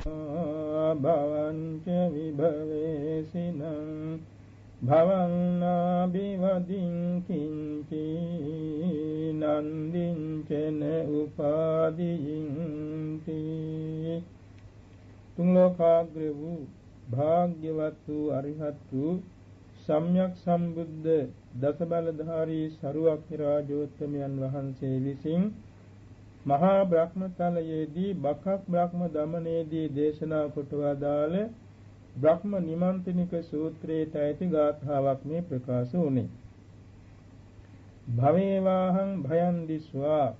භවංච විභවේසිනං භවන්නාබිවදින් කිංචි නන්දිංචන උපාදීන්ති. තුන් ලෝකාග්‍ර වූ භාග්‍යවත් වූ අරිහත් වූ සම්්‍යක් සම්බුද්ධ දසබලධාරී සරුවක්ඛ රාජෝත්තමයන් වහන්සේ විසින් මහා බ්‍රහ්මතලයේදී බකක් බ්‍රහ්ම දමනයේදී දේශනා කොට වදාළ බ්‍රහ්ම නිමන්ත්‍රණික සූත්‍රයට ඇති ගාථාවක් මේ ප්‍රකාශ වුණේ. භවේවාහං භයං දිස්වා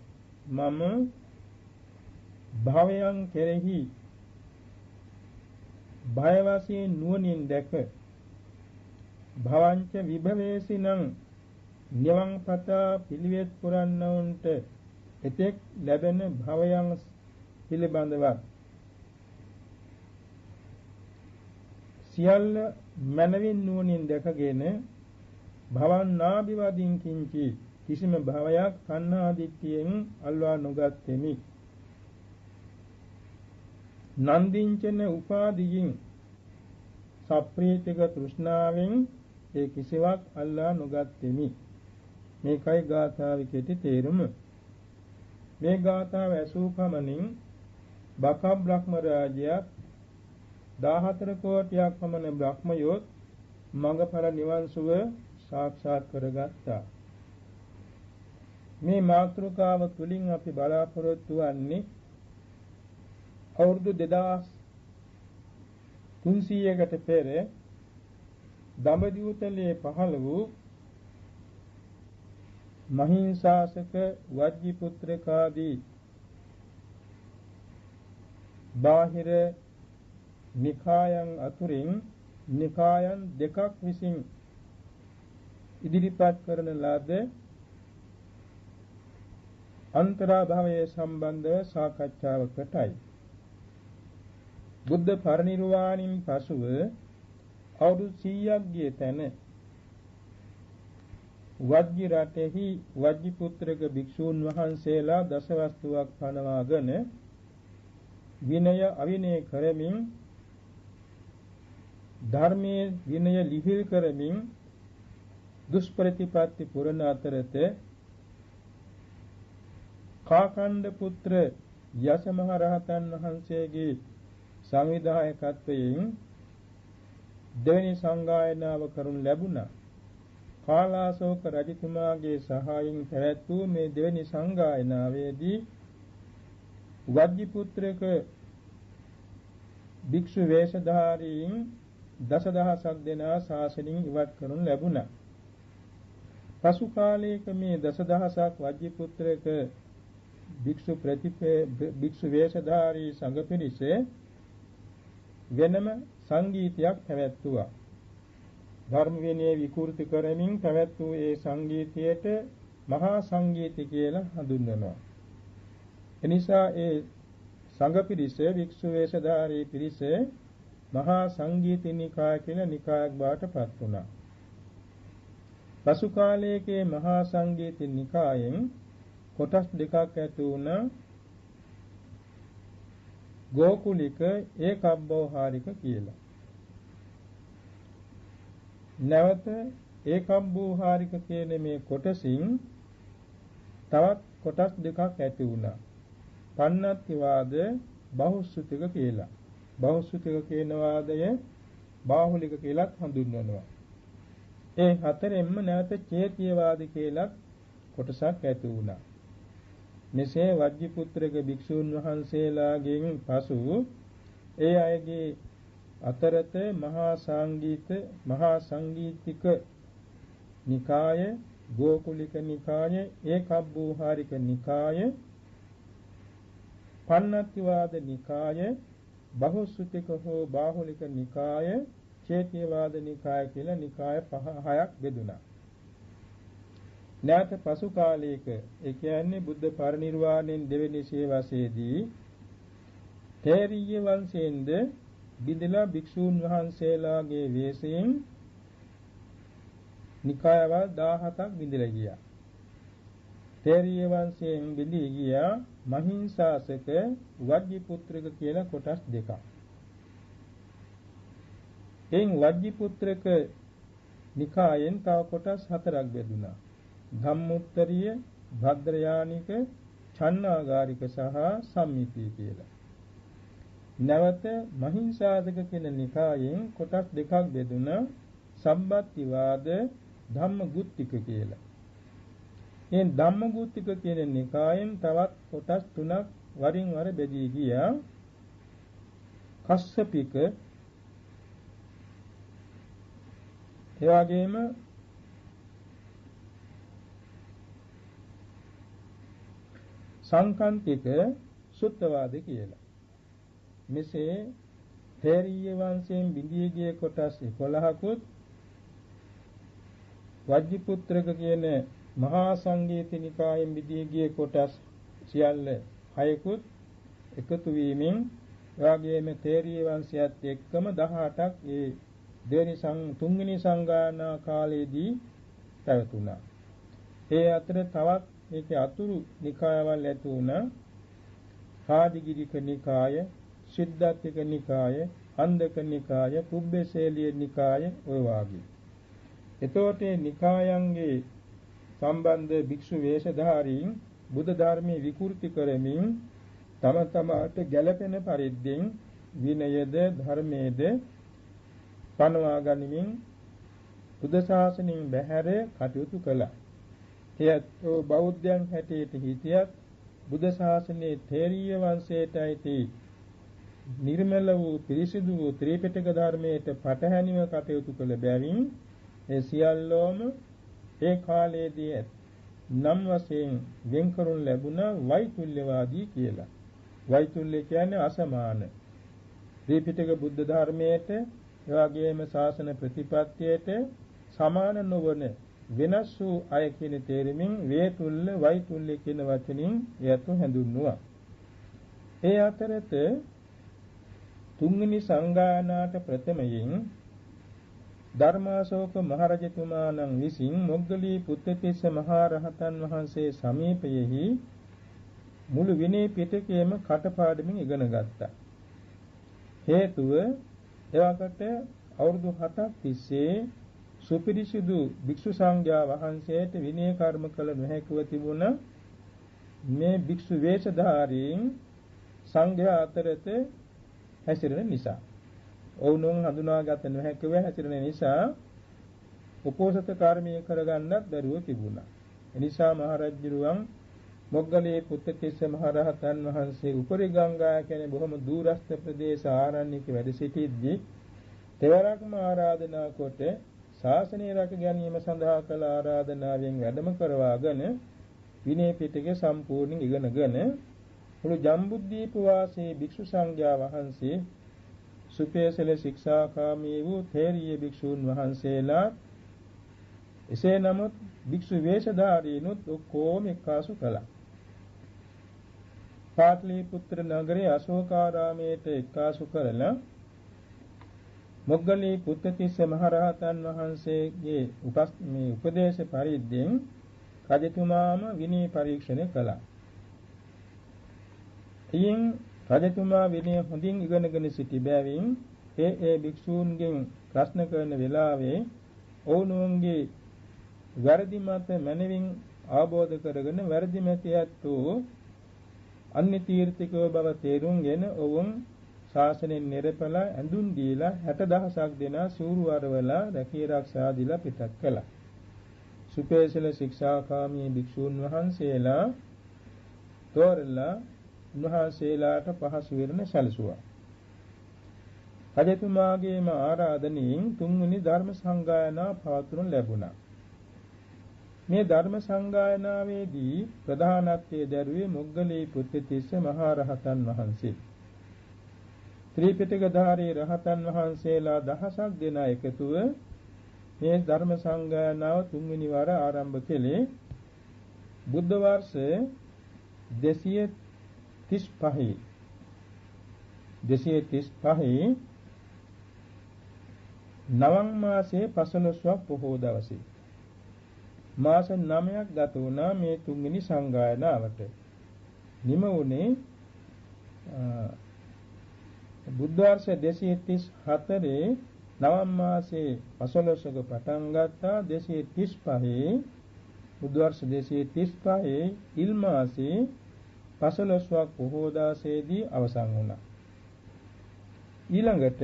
මම භවයන් කෙරෙහි භය වශයෙන් නුවණින් දැක භවංච විභවේසිනං නිවන් පතා පිළිවෙත් පුරන්නවුන්ට එතෙක් ලැබෙන භවයන් පිළිබඳව සියල්ල මනවින් නුවණින් දැකගෙන භවන්නාභිවදින් කිංචි කිසිම භවයක් තණ්හාදිත්‍යයෙන් අල්වා නොගත්තෙමි. නන්දිංචන උපාදීයින් සප්‍රීතික තෘෂ්ණාවෙන් ඒ කිසිවක් අල්ලා නොගත්තෙමි. මේකයි ගාථාවේ කෙටි තේරුම. මේ ගාථාව ඇසූ පමණින් බක බ්‍රහ්ම රාජයා 14 කෝටියක් පමණ බ්‍රහ්මයෝත් මඟඵල නිවන් සුව සාක්ෂාත් කරගත්තා. මේ මාතෘකාව තුලින් අපි බලාපොරොත්තු වන්නේ අවුරුදු 2300කට පෙර දඹදිවුතලේ පහළ වූ මහින්සාසක වජ්ජිපුත්‍රකාදී බාහිර නිකායන් අතුරින් නිකායන් දෙකක් විසින් ඉදිරිපත් කරන ලද අන්තරාභවයේ සම්බන්ධව සාකච්ඡාවකටයි. බුද්ධ පරිනිර්වාණින් පසුව අවුරුදු 100ක් ගිය තැන වජ්ජි රටෙහි වජ්ජිපුත්‍රක භික්ෂූන් වහන්සේලා දසවස්තුවක් පනවාගෙන විනය අවිනය කරමින් ධර්මයේ විනය ලිහිල් කරමින් දුෂ්ප්‍රතිපatti පුරණ අතරත කාකණ්ඩ පුත්‍ර යස මහ රහතන් වහන්සේගේ සංවිධායකත්වයෙන් දෙවෙනි සංගායනාව කරනු ලැබුණා. කාලාශෝක රජතුමාගේ සහායෙන් පැවැත් වූ මේ දෙවෙනි සංගායනාවේදී වජ්ජිපුත්‍රක භික්ෂු වේශධාරීන් දසදහසක් දෙනා ශාසනයෙන් ඉවත් කරනු ලැබුණා. පසු කාලයක මේ දසදහසක් වජ්ජිපුත්‍රක භික්ෂු වේශධාරී සංඝ පිරිස වෙනම සංගීතයක් පැවැත්වුවා. ධර්ම විනය විකෘති කරමින් පැවැත් වූ ඒ සංගීතයට මහා සංගීත කියලා හඳුන්වනවා. එනිසා ඒ සංඝ පිරිස භික්ෂු වේශධාරී පිරිස මහා සංගීත නිකාය කියලා නිකායක් බවට පත් වුණා. පසු කාලයේදී මහා සංගීත නිකායෙන් කොටස් දෙකක් ඇති වුණා. ගෝකුලික ඒකබ්බෝහාරික කියලා. නැවත ඒකබ්බෝහාරික කියන මේ කොටසින් තවත් කොටස් දෙකක් ඇති වුණා. පන්නත්ති වාද බහුශ්‍රුතික කියලා. බහුශ්‍රුතික කියන වාදය බාහුලික කියලාත් හඳුන්වනවා. ඒ හතරෙන්ම නැවත චේතිය වාද කියලා කොටසක් ඇති වුණා. මෙසේ වජ්ජිපුත්‍රක භික්ෂූන් වහන්සේලාගෙන් පසු ඒ අයගේ අතරත මහා සංගීතික නිකාය, ගෝකුලික නිකාය, ඒකබ්බෝහාරික නිකාය, පන්නත්තිවාද නිකාය, බහුශ්‍රුතික හෝ බාහුලික නිකාය, චේතියවාද නිකාය කියලා නිකාය 5-6ක් බෙදුණා. නැවත පසු කාලයක ඒ කියන්නේ බුද්ධ පරිනිර්වාණයෙන් දෙවෙනි සියවසේදී තේරීය වංශයෙන්ද බිඳලා භික්ෂූන් වහන්සේලාගේ වේශයෙන් නිකායවල 17ක් බිඳලා ගියා. තේරීය වංශයෙන් බිඳී ගියා මහින්සාසක වජ්ජිපුත්‍රක කියලා කොටස් දෙකක්. එයින් වජ්ජිපුත්‍රක නිකායෙන් තව කොටස් 4ක් බෙදුණා. ධම්මොත්තරීය, භද්‍රයානික, චන්නාගාරික සහ සම්මිති කියලා. නැවත මහින්සාදක කියන නිකායෙන් කොටස් 2ක් බෙදුණා. සම්බත්තිවාද, ධම්මගුත්තික කියලා. මේ ධම්මගුත්තික කියන නිකායෙන් තවත් කොටස් 3ක් වරින් වර බෙදී ගියා. කස්සපික, එවාගෙම සංකන්තික, සුත්තවාද කියලා. මෙසේ තේරීය වංශයෙන් බිඳී ගිය කොටස් 11කුත් වජ්ජිපුත්‍රක කියන මහා සංගීත නිකායෙන් බිඳී ගිය කොටස් සියල්ල 6කුත් එකතු වීමෙන් එවාගෙම තේරීය වංශයත් එක්කම 18ක් තුන්වෙනි සංගායනා කාලයේදී පැවතුණා. ඒ අතර තවත් මේකේ අතුරු නිකායවල ඇති වුණා. ආදිගිරික නිකාය, සිද්ධාත්තික නිකාය, අන්දක නිකාය, පුබ්බේසේලිය නිකාය ඔය වාගේ. එතකොට මේ නිකායන්ගේ සම්බන්ධ භික්ෂු වේශධාරීන් බුද්ධ ධර්මයේ විකෘති කරමින් තම තමාට ගැළපෙන පරිද්දෙන් විනයද ධර්මයේද පනවා ගනිමින් බුද්ධ ශාසනයෙන් බැහැර කටයුතු කළා. එයත් බෞද්ධයන් හැටියට හිටියත් බුද්ධ ශාසනයේ තේරීය වංශයට අයිති නිර්මල වූ පිරිසිදු වූ ත්‍රිපිටක ධර්මයට පටහැනිව කටයුතු කළ බැවින් ඒ සියල්ලෝම ඒ කාලයේදී නම් වශයෙන් වෙන් කරනු ලැබුණ වෛතුල්‍යවාදී කියලා. වෛතුල්‍ය කියන්නේ අසමාන. ත්‍රිපිටක බුද්ධ ධර්මයට එවාගේම ශාසන ප්‍රතිපත්තියට සමාන නොවන වෙනස් වූ අය කියන තේරුමින් වේතුල්‍ය වෛතුල්‍ය කියන වචනින් එයත් හඳුන්වුවා. ඒ අතරත තුන්වෙනි සංගායනාට ප්‍රථමයෙන් ධර්මාශෝක මහරජතුමාණන් විසින් මොග්ගලී පුත්තිස්ස මහ රහතන් වහන්සේ සමීපයෙහි මුළු විනය පිටකයේම කටපාඩමින් ඉගෙන ගත්තා. හේතුව එවකට අවුරුදු 7ක් තිස්සේ සුපිරිසිදු භික්ෂු සංඝයා වහන්සේට විනය කර්ම කළ නොහැකිව තිබුණ මේ භික්ෂු වේශධාරීන් සංඝයා අතරත හැසිරෙන නිසා ඔවුන් හඳුනාගත නොහැකිව හැසිරෙන නිසා උපෝසත කර්මය කරගන්නත් බැරුව තිබුණා. එනිසා මහරජුරුවන් මොග්ගලී පුත්තිස්ස මහ රහතන් වහන්සේ උපරි ගංගා කියන බොහොම දුරස්ත ප්‍රදේශ ආරණ්‍යක වැඩ සිටිද්දී තෙවරක්ම ආරාධනා කොට ශාසනය රැක ගැනීම සඳහා කළ ආරාධනාවෙන් වැඩම කරවාගෙන විනය පිටකය සම්පූර්ණයෙන් ඉගෙනගෙන මුළු ජම්බුද්දීප වාසී භික්ෂු සංඝයා වහන්සේ සුපේසල ශික්ෂාකාමී වූ තේරීය භික්ෂූන් වහන්සේලා එසේ නමුත් භික්ෂු වේශධාරීනුත් ඔක්කොම එක්කාසු කළා. පාටලිපුත්‍ර නගරයේ අශෝකාරාමයට එක්කාසු කරලා මොග්ගලී පුත්තිස්ස මහ රහතන් වහන්සේගේ උපදේශ පරිද්දෙන් රජතුමාම විනය පරීක්ෂණය කළා. එයින් රජතුමා විනය හොඳින් ඉගෙනගෙන සිටි බැවින් ඒ භික්ෂූන්ගෙන් ප්‍රශ්න කරන වෙලාවේ ඔවුන්ගේ වැරදි මත මනවින් ආબોධ කරගෙන වැරදි මතයත් අන්‍ය තීර්ථකව බව තේරුම්ගෙන ඔවුන් ශාසනයෙන් නිරපලා ඇඳුම් දීලා 60000ක් දෙනා සූරු වරවලා රැකී ආරක්ෂා දීලා පිටත් කළා. සුපේසල ශික්ෂාකාමී භික්ෂූන් වහන්සේලා තෝරලා උන්වහන්සේලාට පහසු වෙන සැලසුවා. රජතුමාගේම ආරාධනෙන් තුන්වෙනි ධර්ම සංගායනා පවත්වනු ලැබුණා. මේ ධර්ම සංගායනාවේදී ප්‍රධානත්වයේ දැරුවේ මොග්ගලී පුත්තිස්ස මහ රහතන් වහන්සේ. ත්‍රිපිටකධාරී රහතන් වහන්සේලා දහසක් දෙනා එකතුව මේ ධර්ම සංගායනාව තුන්වෙනි වර ආරම්භ කළේ බුද්ධ වර්ෂ 235 නවම් මාසයේ 15ක් පොහෝ දවසේ මාස 9ක් ගත වුණා මේ තුන්වෙනි සංගායනාවට. නිම වුණේ බුද්ධ වර්ෂ 234 නවම් මාසේ 15ක පටන් ගත්තා 235 බුද්ධ වර්ෂ 235 ඉල් මාසේ 15ක් පොහෝ දාසේදී අවසන් වුණා. ඊළඟට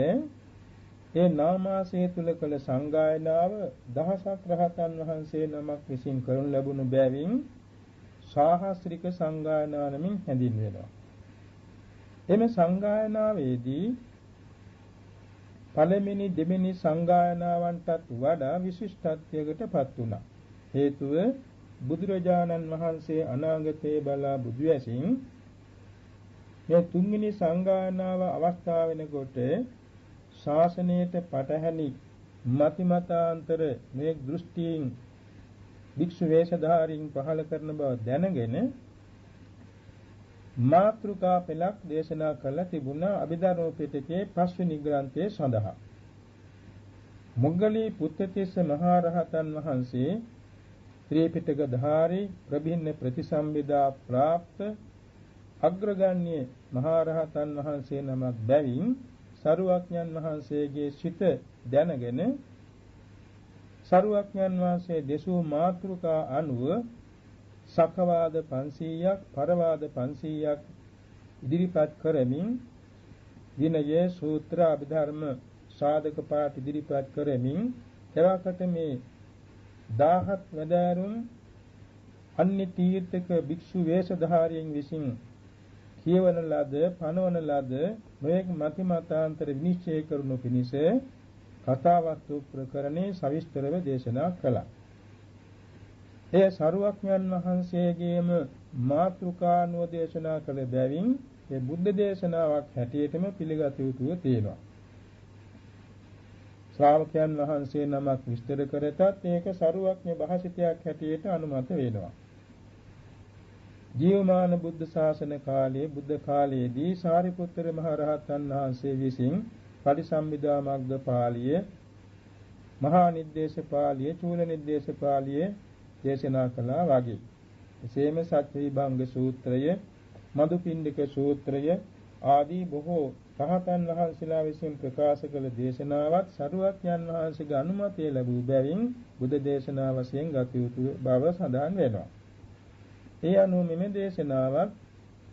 ඒ නාමාසය තුල කළ සංගායනාව දහසක් රහතන් වහන්සේ නමක් විසින් කරනු ලැබුණු බැවින් සාහස්ත්‍රික සංගායනා නමින් හැඳින්වෙනවා. එම සංගායනාවේදී පළවෙනි දෙවෙනි සංගායනාවන්ටත් වඩා විශිෂ්ටත්වයකට පත් වුණා. හේතුව බුදුරජාණන් වහන්සේ අනාගතයේ බලා බුදු ඇසින් මේ තුන්වෙනි සංගායනාව අවස්ථාව වෙනකොට ශාසනයට පටහැනි මතිමතාන්තර මේ දෘෂ්ටීන් වික්ෂු වේශධාරීන් පහල කරන බව දැනගෙන මාත්‍රිකා පෙළක් දේශනා කළ තිබුණා අභිධර්ම පිටකයේ 5 වෙනි ග්‍රන්ථයේ සඳහා. මොග්ගලී පුත්තිස්ස මහ රහතන් වහන්සේ ත්‍රිපිටක ධාරී ප්‍රභින්න ප්‍රතිසම්බිදා ප්‍රාප්ත අග්‍රගණ්‍ය මහ රහතන් වහන්සේ නමක් බැවින් සරුවක්ඥන් වහන්සේගේ සිත දැනගෙන සරුවක්ඥන් වහන්සේ දෙසූ මාතෘකා අනුව සකවාද 500ක් පරවාද 500ක් ඉදිරිපත් කරමින් විනය සූත්‍ර අභිධර්ම සාධක පාඨ ඉදිරිපත් කරමින් එවකට මේ 17 වදාරුන් අන්‍ය තීර්ථක භික්ෂු වේශධාරීන් විසින් කියවන ලද පනවන ලද නොයෙක් මතිමතාන්තර විනිශ්චය කරනු පිණිස කතාවස්තු ප්‍රකරණේ සවිස්තරව දේශනා කළා. එය සරුවක්ඥන් වහන්සේගේම මාතෘකානුව දේශනා කළ බැවින් ඒ බුද්ධ දේශනාවක් හැටියටම පිළිගත යුතුව තියෙනවා. ශ්‍රාවකයන් වහන්සේ නමක් විස්තර කරතත් ඒක සරුවක්ඥ භාෂිතයක් හැටියට අනුමත වෙනවා. ජීවමාන බුද්ධ ශාසන කාලයේ බුද්ධ කාලයේදී සාරිපුත්තර මහ රහතන් වහන්සේ විසින් පටිසම්භිදා මග්ග පාළිය, මහා නිද්දේශ පාළිය, චූල නිද්දේශ පාළිය දේශනා කළා වගේ. එසේම සත්‍ය විභංග සූත්‍රය, මදුපිණ්ඩික සූත්‍රය ආදී බොහෝ රහතන් වහන්සේලා විසින් ප්‍රකාශ කළ දේශනාවත් සරුවක්ඥන් වහන්සේගේ අනුමැතිය ලැබූ බැවින් බුද්ධ දේශනා වශයෙන් ගත යුතු බව සඳහන් වෙනවා. ඒ අනුව මෙම දේශනාවත්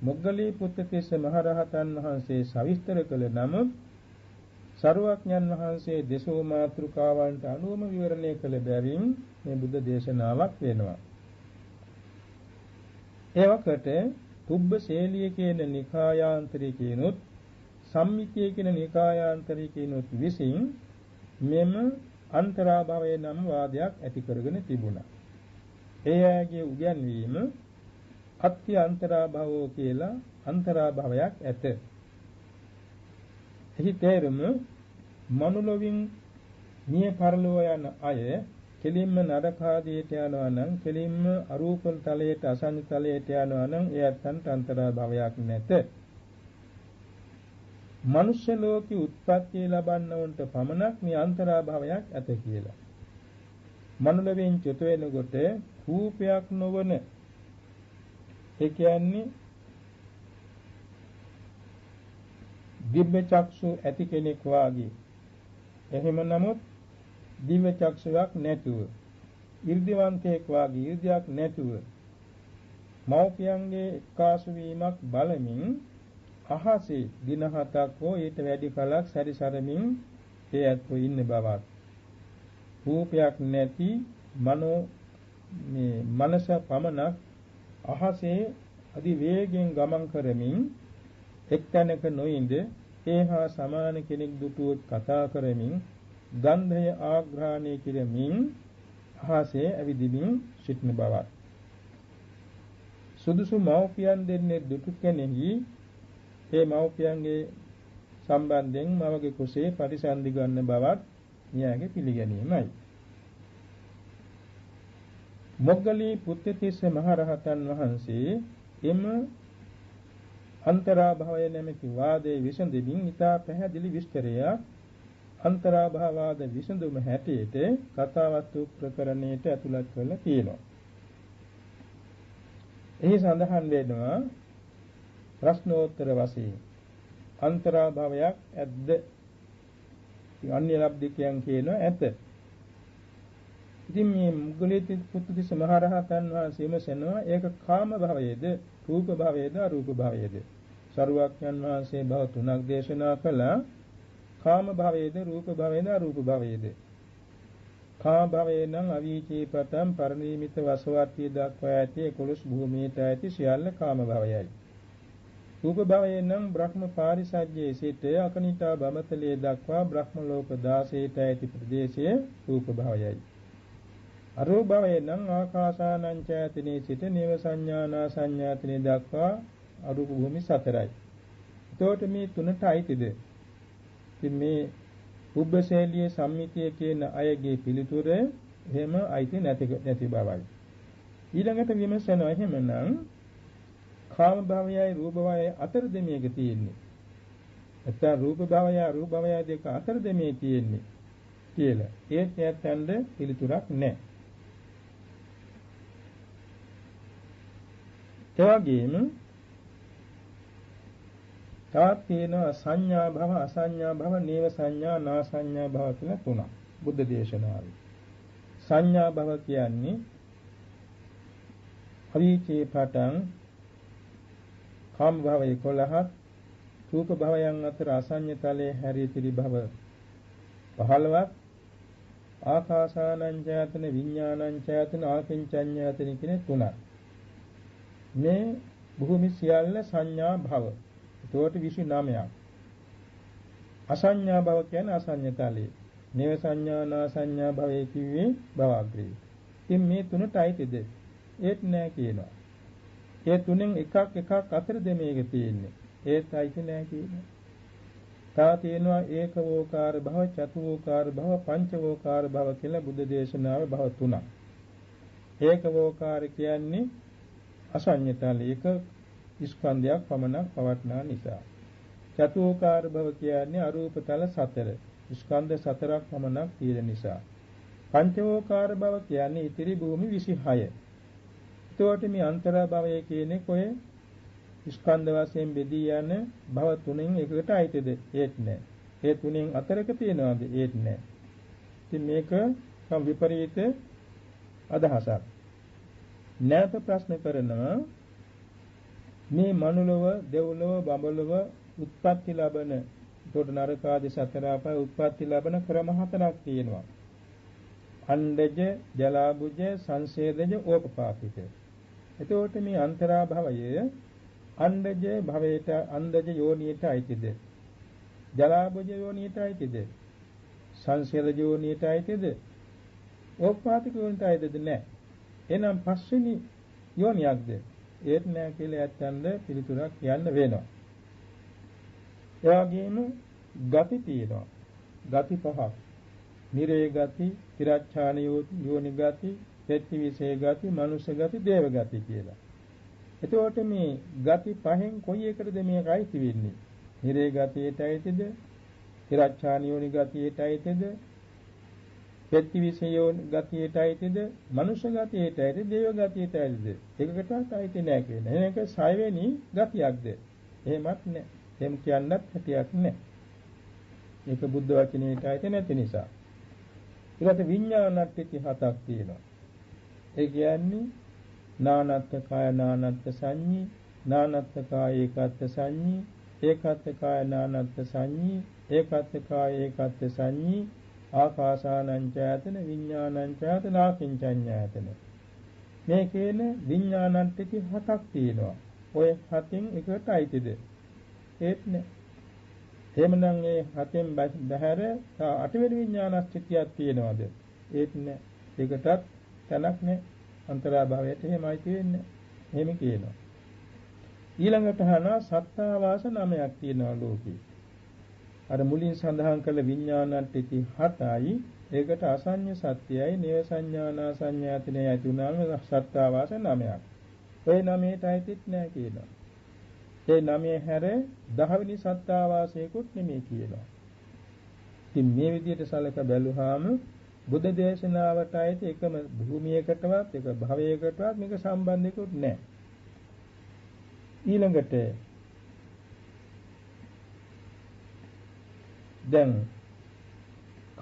මොග්ගලී පුත්තිස්ස මහ රහතන් වහන්සේ සවිස්තර කළ නමුත් සරුවක්ඥන් වහන්සේ දේශෝ මාතෘකාවන්ට අනුවම විවරණය කළ බැවින් මේ බුද්ධ දේශනාවක් වෙනවා. ඒ වකට තුබ්බ ශේලිය කියන නිකායාන්තරිකිනුත් සම්මිතිය කියන නිකායාන්තරිකිනුත් විසින් මෙම අන්තරාභවය නම් වාදයක් ඇති කරගෙන තිබුණා. ඒ අයගේ උගන්වීම අත්‍ය අන්තරාභවෝ කියලා අන්තරාභවයක් ඇත. එහි තේරුම මනුලොවින් මිය පරලොව යන අය කෙලින්ම නරකාදියට යනවා නම් කෙලින්ම අරූප තලයට අසං තලයට යනවා නම් එයත්න්ට අන්තරාභවයක් නැත. මනුෂ්‍ය ලෝකේ උත්පත්ති ලබන්නවන්ට පමණක් මේ අන්තරාභවයක් ඇත කියලා. මනුලොවින් චුත වෙනකොට රූපයක් නොවන ඒ කියන්නේ දිව්‍ය චක්ෂු ඇති කෙනෙක් වාගේ. එහෙම නමුත් දිව්‍ය චක්ෂුවක් නැතුව, 이르දිවන්තයෙක් වාගේ 이르දියක් නැතුව මෞපියන්ගේ එක්කාසු වීමක් බලමින් අහසේ දින 7ක් හෝ ඊට වැඩි කලක් සැරිසරමින් ඒ ඇත්තෝ ඉන්න බවත්. රූපයක් නැති මනස පමණක් අහසේ අධි වේගයෙන් ගමන් කරමින් එක්තැනක නොඉඳ ඒහා සමාන කෙනෙක් දුටුවොත් කතා කරමින් ගන්ධය ආග්‍රහණය කිරීමෙන් අහසේ ඇවිදිමින් සිටින බවත්. සුදුසු මව්පියන් දෙන්නේ දුටු කෙනෙහි ඒ මව්පියන්ගේ සම්බන්ධයෙන් මවගේ කුසේ පරිසන්දි ගන්න බවත් න්‍යායගේ පිළිගැනීමයි. මොග්ගලී පුත්තිස්ස මහ රහතන් වහන්සේ එම අන්තරාභවය නැමැති වාදයේ විසඳමින් ඉතා පැහැදිලි විස්තරයක් අන්තරාභවවාද විසඳුම හැටියට කතාවස්තු ප්‍රකරණයට ඇතුළත් කරලා තියෙනවා. එහි සඳහන් වෙනවා ප්‍රශ්නෝත්තර වශයෙන් අන්තරාභවයක් ඇද්ද අන්‍ය ලබ්ධිකයන් කියනවා ඇත. ඉතින් මේ මුගලිත පුත්තිස්ස මහරහතන් වහන්සේම සෙනවා ඒක කාම භවයේද රූප භවයේද අරූප භවයේද? සරුවක්යන් වහන්සේ භව තුනක් දේශනා කළා. කාම භවයේද රූප භවයේද අරූප භවයේද? කාම භවයේ නම් අවීචී පතම් පරිණීමිත වසවර්තිය දක්වා ඇති 11 භූමියට ඇති සියල්ල කාම භවයයි. රූප භවයේ නම් බ්‍රහ්ම පාරිසජ්ජයේ සිට අකනිටා බමතලයේ දක්වා බ්‍රහ්ම ලෝක 16ට ඇති ප්‍රදේශයේ රූප භවයයි. අරූප භවයේ නම් ආකාසානං ඡායතනේ සිට නේව සංඥානා සංඥාතනේ දක්වා අරූප භූමි 4යි. එතකොට මේ තුනට අයිතිද? ඉතින් මේ උබ්බශෛලියේ සම්මිතිය කියන අයගේ පිළිතුර එහෙම අයිති නැති බවයි. ඊළඟට විමසනවා එහෙමනම් කාම භවයයි රූප භවයයි අතර දෙමේක තියෙන්නේ. නැත්නම් රූප භවයයි අරූප භවයයි දෙක අතර දෙමේ තියෙන්නේ කියලා. ඒත් යැත්තන්ද පිළිතුරක් නැහැ. එවැගේම තාත් තියෙනවා සංඥා භව අසංඥා භව නේව සංඥා නා සංඥා භව කියලා තුනක් බුද්ධ දේශනාවේ. සංඥා භව කියන්නේ අවීචේ පටන් කාම භව 11ක් රූප භවයන් අතර අසංඥ තලයේ හැරී තිරි භව 15ක් ආකාසානං ඡායතන විඥානං ඡායතන ආකින්චඤ්ඤායතන කියන තුනක්. මේ භූමි සියල්ල සංඥා භව. ඒකට 29ක්. අසංඥා භව කියන්නේ අසංඥ තලයේ. නේව සංඥා නා සංඥා භවයේ කිව්වේ භවග්‍රේ. ඉතින් මේ තුනට අයිතිද? ඒත් නෑ කියනවා. ඒ තුනෙන් එකක් අතර දෙමේක තියෙන්නේ. ඒත් අයිති නෑ කියනවා. තා තියෙනවා ඒකවෝකාර භව, චතුෝකාර භව, පංචවෝකාර භව කියලා බුද්ධ දේශනාවේ භව තුනක්. ඒකවෝකාර කියන්නේ අසංඥ තලයක ස්කන්ධයක් පමණක් පවත්නා නිසා. චතුෝකාර භව කියන්නේ අරූප තල 4. ස්කන්ධ 4ක් පමණක් තියෙන නිසා. පංචවෝකාර භව කියන්නේ ඉතිරි භූමි 26. එතකොට මේ අන්තරා භවය කියන්නේ කොහේ ස්කන්ධ වශයෙන් බෙදී යන භව තුනෙන් එකකට අයිතිද? ඒත් නෑ. ඒ තුනෙන් අතරක තියනවාද? ඒත් නෑ. ඉතින් මේක සම් විපරීත අදහසක්. නැවත ප්‍රශ්න කරනවා මේ මනුලව, දෙව්ලොව, බඹලොව උත්පත්ති ලබන එතකොට නරකාදී සතර අපාය උත්පත්ති ලබන ක්‍රම 4ක් තියෙනවා. අණ්ඩජ, ජලාබුජ, සංසේදජ, ඕපපාතික. එතකොට මේ අන්තරා භවයේ අණ්ඩජ භවයට අණ්ඩජ යෝනියට අයිතිද? ජලාබුජ යෝනියට අයිතිද? සංසේද යෝනියට අයිතිද? ඕපපාතික යෝනියට අයිතිද? නැහැ. එහෙනම් පස්වෙනි යෝනියක්ද? ඒත් නෑ කියලා යැත්තන්ද පිළිතුරක් කියන්න වෙනවා. ඒ වගේම ගති තියෙනවා. ගති පහක්. නිරේ ගති, තිරච්ඡාන යෝනි ගති, පෙත්තිවිසේ ගති, මනුෂ්‍ය ගති, දේව ගති කියලා. එතකොට මේ ගති පහෙන් කොයි එකටද මේක අයිති වෙන්නේ? නිරේ ගතියට අයිතිද? තිරච්ඡාන යෝනි ගතියට අයිතිද? පෙත්තිවිසේ යෝනි ගතියට අයිතිද? මනුෂ්‍ය ගතියට අයිතිද? දේව ගතියට අයිතිද? එකකටවත් අයිති නැහැ කියන. එහෙනම් ඒක 6 වෙනි ගතියක්ද? එහෙමත් නැහැ. එහෙම කියන්නත් හැටියක් නැහැ. ඒක බුද්ධ වචනේට අයිති නැති නිසා. ඊට විඥානට්ටි 7ක් තියෙනවා. ඒ කියන්නේ නානත්ත් කාය නානත්ත් සංඤී, නානත්ත් කාය ඒකත්ත් සංඤී, ඒකත්ත් කාය නානත්ත් සංඤී, ඒකත්ත් කාය ඒකත්ත් සංඤී, ආකාසානං ඡායතන විඥානං ඡායතන ආකින්චඤ්ඤායතන. මේ කියන විඥානට්ටි 7ක් තියෙනවා. ඔය 7න් එකකට අයිතිද? ඒත් නෑ. එහෙමනම් ඒ 7න් බහැර 8 වෙනි විඥානස්ථිතියක් තියෙනවද? ඒත් නෑ. ඒකටත් තැනක් නෑ. අන්තරා භවයට එහෙමයි තියෙන්නේ. එහෙම කියනවා. ඊළඟට අහනවා සත්තාවාස 9ක් තියෙනවා ලෝකේ. අර මුලින් සඳහන් කළ විඥානට්ටි 7යි ඒකට අසඤ්ඤ සත්‍යයයි නේව සංඥානා සංඥාතනේ ඇති උනාම සත්තාවාස 9ක්. ඔය 9ට අයිතිත් නෑ කියනවා. ඒ 9 හැර 10 වෙනි සත්තාවාසයකුත් නෙමෙයි කියනවා. ඉතින් මේ විදිහට සලක බැලුවාම බුද්ධ දේශනාවට අයිති එකම භූමියකටවත් එක භවයකටවත් මේක සම්බන්ධිකුත් නැහැ. ඊළඟට දැන්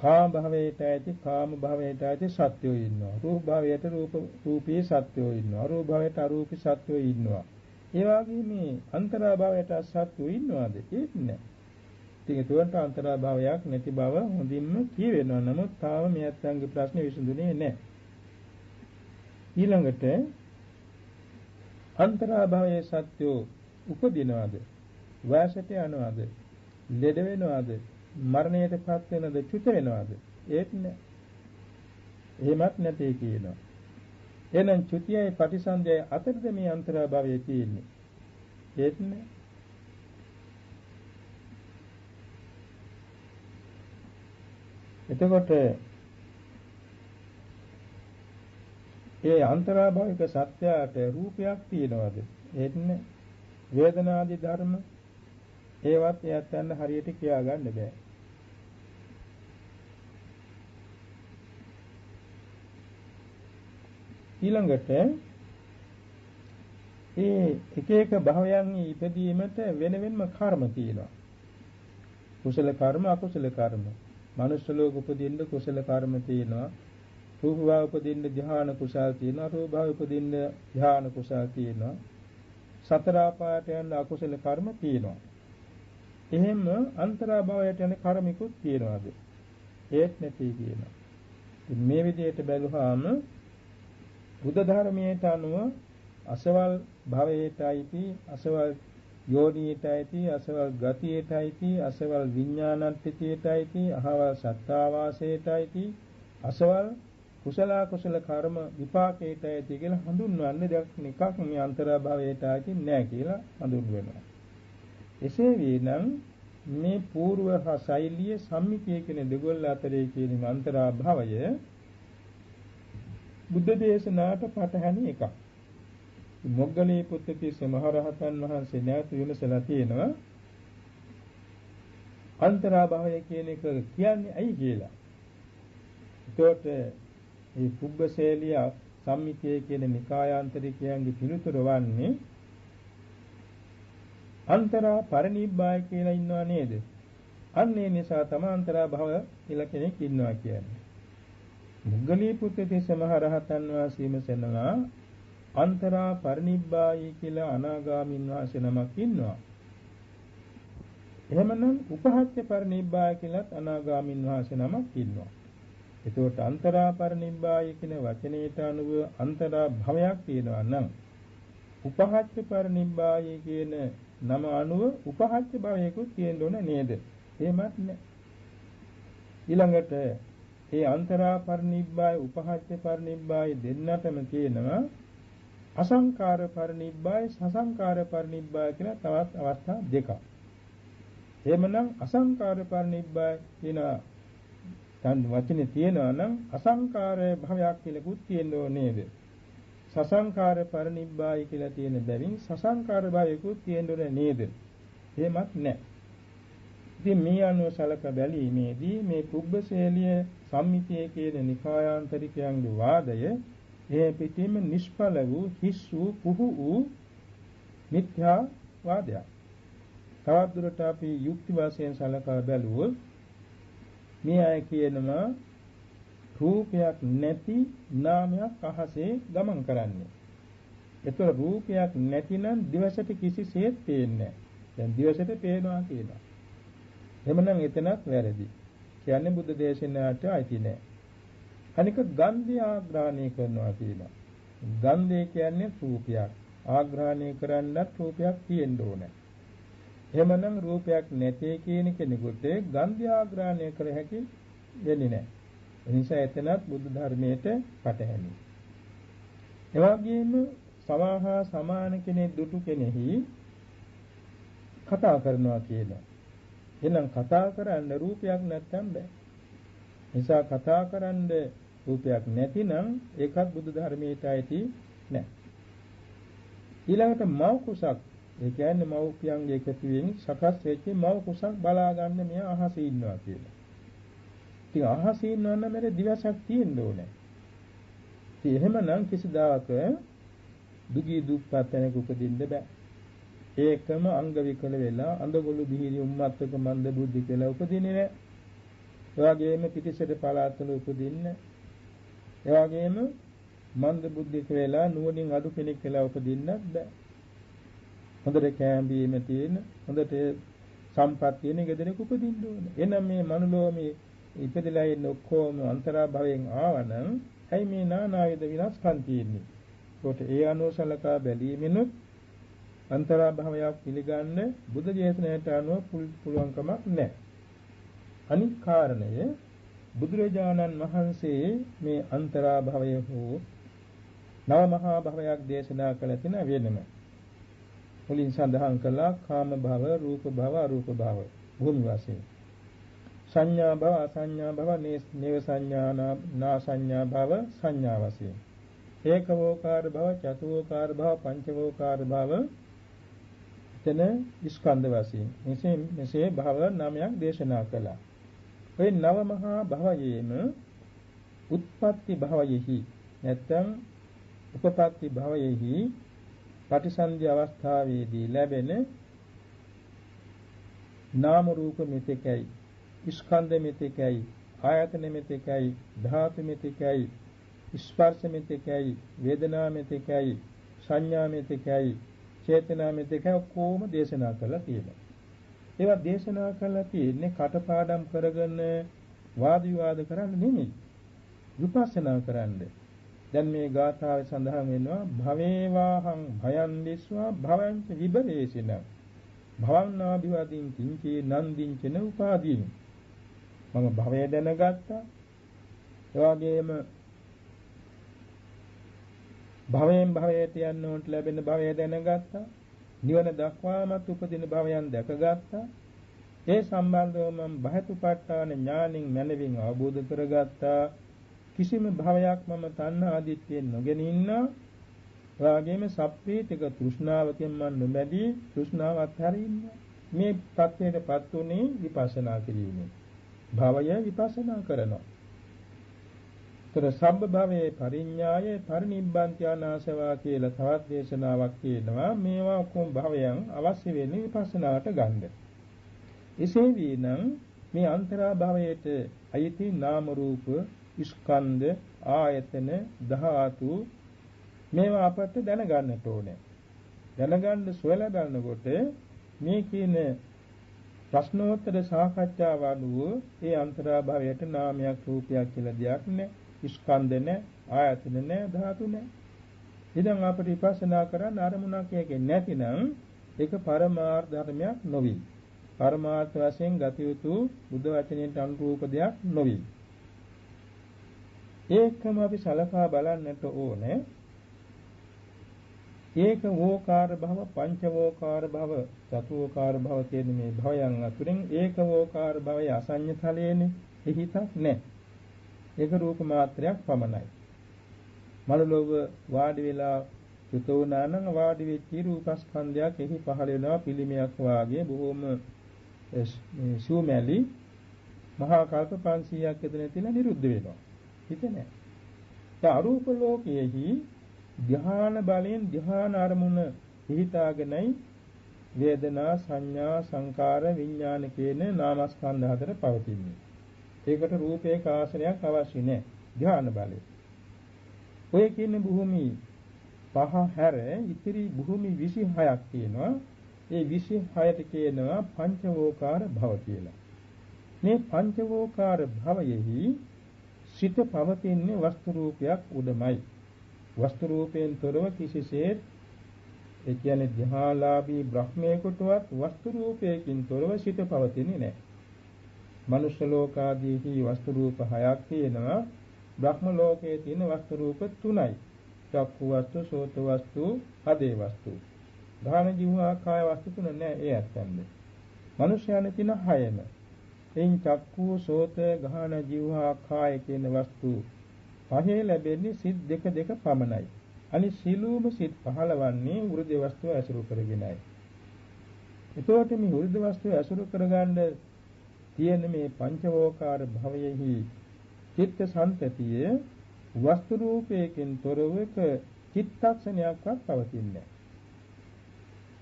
කාම භවයට ඇති කාම භවයට ඇති සත්වයෝ ඉන්නවා. රූප භවයට රූපී සත්වයෝ ඉන්නවා. අරූප භවයට අරූපී සත්වයෝ ඉන්නවා. ඒ වගේම මේ අන්තරා භවයට සත්වයෝ ඉන්නවාද? ඒත් නෑ. ඉතින් ඒකට අන්තරා භවයක් නැති බව හොඳින්ම කියවෙනවා. නමුත් තාම මේ අත්ංගේ ප්‍රශ්නේ විසඳුනේ නෑ. ඊළඟට අන්තරා භවයේ සත්වයෝ උපදිනවද? වාසයට යනවද? ලෙඩ වෙනවද? මරණයටපත් වෙනවද? චුත වෙනවද? ඒත් නෑ. එහෙමත් නැtei කියනවා. එහෙනම් චුතියයි පටිසන්ධයයි අතරද මේ අන්තරා භවයේ තියෙන්නේ? ඒත් නෑ. එතකොට ඒ අන්තරා භවික සත්‍යයට රූපයක් තියනවාද? ඒත් නෑ. වේදනාදී ධර්ම ඒවත් එයත් යන හරියට කියා ගන්න බෑ. ඊළඟට ඒ එක එක භවයන් ඉපදීමට වෙන වෙනම කර්ම තියෙනවා. කුසල කර්ම අකුසල කර්ම. මනුෂ්‍ය ලෝක උපදින්න කුසල කර්ම තියෙනවා. රූප භව උපදින්න ධ්‍යාන කුසල් තියෙනවා. රූප භව උපදින්න ධ්‍යාන කුසල් තියෙනවා. සතර ආපායට යන අකුසල කර්ම තියෙනවා. එහෙම අන්තරා භවයට යන කර්මිකුත් තියෙනවාද? ඒත් නැති කියනවා. මේ විදිහට බැලුවාම බුද්ධ ධර්මයට අනුව අසවල් භවයටයි අසවල් යෝනියටයි අසවල් ගතියටයි අසවල් විඥානන්තිතයටයි අහවල් සත්තාවාසයටයි අසවල් කුසල කුසල කර්ම විපාකයටයි කියලා හඳුන්වන්නේ දෙයක් එකක් මේ අන්තරා භවයටයි නෑ කියලා හඳුන්වනවා. එසේ වීනම් මේ పూర్ව හා ශෛලිය සම්මිතිය කියන දෙගොල්ල අතරේ කියන අන්තරා භවය බුද්ධ දේශනාවට පටහැනි එකක්. මොග්ගලී පුත්තිස්ස මහ රහතන් වහන්සේ නැවත විමසලා තියෙනවා අන්තරා භවය කියන එක කියන්නේ ඇයි කියලා. ඒකට මේ පුබ්බශේලිය සම්මිතිය කියන නිකායාන්තරිකයන්ගේ පිළිතුර වන්නේ අන්තරා පරිනිබ්බාය කියලා ඉන්නව නේද? අන්න ඒ නිසා තම අන්තරා භව කියලා කෙනෙක් ඉන්නවා කියන්නේ. මුග්ගලී පුත්තිස්ස මහ රහතන් වහන්සේ විමසනවා අන්තරා පරිනිබ්බායි කියලා අනාගාමීන් වහන්සේ නමක් ඉන්නවා. එහෙමනම් උපහත්ය පරිනිබ්බාය කියලාත් අනාගාමීන් වහන්සේ නමක් ඉන්නවා. එතකොට අන්තරා පරිනිබ්බාය කියන වචනයට අනුව අන්තරා භවයක් තියෙනවා නම් උපහත්ය පරිනිබ්බාය කියන නම අනුව උපහත්ය භවයකුත් තියෙන්න ඕන නේද? එහෙමත් නෑ. ඊළඟට ඒ අන්තරා පරිනිබ්බාය උපහත්ය පරිනිබ්බාය දෙන්නටම තියෙනවා අසංකාර පරිනිබ්බාය සසංකාර පරිනිබ්බාය කියලා තවත් අවස්ථා දෙකක්. එහෙමනම් අසංකාර පරිනිබ්බාය කියන තන් වචනේ තියෙනවා නම් අසංකාර භවයක් කියලාකුත් තියෙන්න ඕනේද? සසංකාර පරිනිබ්බාය කියලා තියෙන බැවින් සසංකාර භවයකුත් තියෙන්න ඕනේ නේද? එහෙමත් නැහැ. ඉතින් මේ අනුව සලක බැලීමේදී මේ පුබ්බශේලිය සම්මිතිය කියන නිකායාන්තරිකයන්ගේ වාදය ඒ පිටින්ම නිෂ්ඵල වූ හිස් වූ පුහු වූ මිත්‍යා වාදයක්. තවත් දුරට අපි යුක්ති වශයෙන් සලකා බැලුවොත් මේ අය කියනවා රූපයක් නැති නාමයක් අහසේ ගමන් කරන්නේ. ඒතර රූපයක් නැතිනම් දිවසට කිසිසේත් පේන්නේ නැහැ. දැන් දිවසට පේනවා කියනවා. එhmenan එතනක් වැරදි. කියන්නේ බුද්ධ දේශනාවට අයිති නැහැ. අනික ගන්ධය ආග්‍රහණය කරනවා කියනවා. ගන්ධය කියන්නේ රූපයක්. ආග්‍රහණය කරන්නත් රූපයක් තියෙන්න ඕනේ. එහෙමනම් රූපයක් නැtei කියන කෙනෙකුට ගන්ධය ආග්‍රහණය කර හැකි වෙන්නේ නැහැ. ඒ නිසා එතනත් බුද්ධ ධර්මයට පටහැනි. එවාගෙම සමාහා සමාන කෙනෙක් දුටු කෙනෙහි කතා කරනවා කියනවා. එහෙනම් කතා කරන්න රූපයක් නැත්තම් බෑ. නිසා කතා කරන්න රූපයක් නැතිනම් ඒකත් බුදු ධර්මයට ඇති නෑ. ඊළඟට මව් කුසක් ඒ කියන්නේ මව්පියන්ගේ එකතුවෙන් සකස් වෙච්ච මව් කුසක් බලා ගන්න මෙයා අහසේ ඉන්නවා කියලා. ඉතින් අහසේ ඉන්නවා නම් මෙතන දිවසක් තියෙන්න ඕනේ. ඉතින් එහෙමනම් කිසිදාක දුගී දුප්පත් තැනක උපදින්න බෑ. ඒකම අංග විකල වෙලා අඳගොළු බිහිරි උම්මත්තක මන්ද බුද්ධි කියලා උපදින්නේ නෑ. ඒ වගේම පිටිසර පළාත්වල උපදින්න, ඒ වගේම මන්ද බුද්ධික වෙලා නුවණින් අඩු කෙනෙක් වෙලා උපදින්නත් බෑ. හොඳට කැඹීම තියෙන, හොඳට සම්පත් තියෙන ගෙදරක උපදින්න ඕන. එනම් මේ මනුලෝමේ ඉපදලා ඉන්න ඔක්කොම අන්තරා භවයෙන් ආවනම් ඇයි මේ නානාවිද විනාශකම් තියෙන්නේ? ඒකට ඒ අනුසලකා බැලීමෙනුත් අන්තරා භවයක් පිළිගන්න බුද්ධ දේශනාවට අනුව පුළුවන්කමක් නැහැ. අනික් කාරණය බුදුරජාණන් වහන්සේ මේ අන්තරා භවය හෝ නව මහා භවයක් දේශනා කළ තින වෙනම. මුලින් සඳහන් කළා කාම භව, රූප භව, අරූප භව භූමි වශයෙන්. සංඥා භව, අසංඥා භව, නේව සංඥා, නා සංඥා භව සංඥා වශයෙන්. ඒකවෝකාර භව, චතුෝකාර භව, පංචවෝකාර භව එතන ස්කන්ධ වශයෙන්. මෙසේ භව 9ක් දේශනා කළා. ඔය නව මහා භවයේම උත්පත්ති භවයෙහි නැත්නම් උපපත්ති භවයෙහි පටිසන්ධි අවස්ථාවේදී ලැබෙන නාම රූප මෙතෙකයි, ස්කන්ධ මෙතෙකයි, ආයතන මෙතෙකයි, ධාතු මෙතෙකයි, ස්පර්ශ මෙතෙකයි, වේදනා මෙතෙකයි, සංඥා මෙතෙකයි, චේතනා මෙතෙකයි කොහොම දේශනා කළා කියලා. ඒවා දේශනා කළා තියෙන්නේ කටපාඩම් කරගෙන වාද විවාද කරන්න නෙමෙයි. විපස්සනා කරන්නේ. දැන් මේ ගාථාවේ සඳහන් වෙනවා භවේවාහං භයං දිස්වා භවංච විබලේසින භවන්නාභිවදින් කිංචේ නන්දිංචන උපාදීන. මම භවය දැනගත්තා. ඒ වගේම භවයෙන් භවයට යන්න උන්ට ලැබෙන භවය දැනගත්තා. නිවන දක්වාමත් උපදින භවයන් දැකගත්තා. ඒ සම්බන්ධව මම බහතුපට්ඨාන ඥානින් මනවින් අවබෝධ කරගත්තා. කිසිම භවයක් මම තණ්හා ආදිත්‍යයෙන් නොගෙන ඉන්නා. එවාගෙම සප්පීතික තෘෂ්ණාවකින් මම නොමැදී තෘෂ්ණාව අත්හැරින්න. මේ තත්ත්වයටපත් උනේ විපස්සනා කිරීමෙන්. භවය විපස්සනා කරනවා. තර සම්බ භවයේ පරිඤ්ඤාය පරිනිබ්බන්ත්‍යානාසවා කියලා තවත් දේශනාවක් තියෙනවා. මේවා කොම් භවයන් අවශ්‍ය වෙන්නේ විපස්සනාවට ගන්න. එසේ වීනම් මේ අන්තරා භවයට අයිති නාම රූප, ස්කන්ධ, ආයතන, ධාතු මේවා අපට දැනගන්නට ඕනේ. දැනගන්න සොයලා බලනකොට මේ කියන ප්‍රශ්නෝත්තර සාකච්ඡාව අනුව ඒ අන්තරා භවයට නාමයක් රූපයක් කියලා දෙයක් නැහැ. ස්කන්ධ නැහැ, ආයතන නැහැ, ධාතු නැහැ. ඉතින් අපිට විපස්සනා කරන්න අරමුණක් එකේ නැතිනම් ඒක පරමාර්ථ ධර්මයක් නොවේ. පරමාර්ථ වශයෙන් ගත යුතු බුද්ධ වචනයට අනුරූප දෙයක් නොවේ. ඒකම අපි සලකා බලන්නට ඕනේ. ඒක වෝකාර භව, පංච වෝකාර භව, චතුෝකාර භව කියන මේ භවයන් අතුරින් ඒක වෝකාර භවයේ අසඤ්ඤ තලයේනේ. හිතක් නැහැ. ඒක රූප මාත්‍රයක් පමණයි. මනෝලෝක වාඩි වෙලා චුත වුණා නම් වාඩි වෙච්ච රූපස්කන්ධයක් එහි පහළ වෙනවා පිළිමයක් වාගේ බොහොම සූමැලි මහා කල්ප 500ක් එතන තියලා නිරුද්ධ වෙනවා. හිත නැහැ. ඒ අරූප ලෝකයේහි ධ්‍යාන බලෙන් ධ්‍යාන අරමුණ හිතාගෙනයි වේදනා, සංඥා, සංකාර, විඥාන කියන නාමස්කන්ධ හතර පවතින්නේ. ඒකට රූපේක ආශ්‍රයක් අවශ්‍ය නැහැ. ධ්‍යාන බලය. ඔය කියන භූමි පහ හැර ඉතිරි භූමි 26ක් තියෙනවා. ඒ 26ට කියනවා පංචවෝකාර භව කියලා. මේ පංචවෝකාර භවයෙහි සිත පවතින්නේ වස්තු රූපයක් උඩමයි. වස්තු රූපයෙන් තොරව කිසිසේත් ඒ කියන්නේ ධ්‍යානලාභී බ්‍රහ්මේකටවත් වස්තු රූපයකින් තොරව සිත පවතින්නේ නැහැ. මනුෂ්‍ය ලෝකාදීහි වස්තු රූප 6ක් තියෙනවා. බ්‍රහ්ම ලෝකයේ තියෙන වස්තු රූප 3යි. චක්කු වස්තු, සෝත වස්තු, හදේ වස්තු. ධාන ජීවා කාය වස්තු 3 නෑ ඒ අත්දැකීම. මනුෂ්‍යයන් තියෙන 6ම. එයින් චක්කු, සෝත, ගාහන, ජීවා කාය කියන වස්තු පහේ ලැබෙන්නේ සිත් දෙක පමණයි. අනිත් සීලූම සිත් 15වන්නේ වෘද්ධ වස්තුව ඇසුරු කරගෙනයි. එතකොට මේ වෘද්ධ වස්තුව ඇසුරු කරගන්න තියෙන මේ පංචවෝකාර භවයෙහි චිත්ත සංතතිය වස්තු රූපයකින් තොරවක චිත්තක්ෂණයක්වත් පවතින්නේ නැහැ.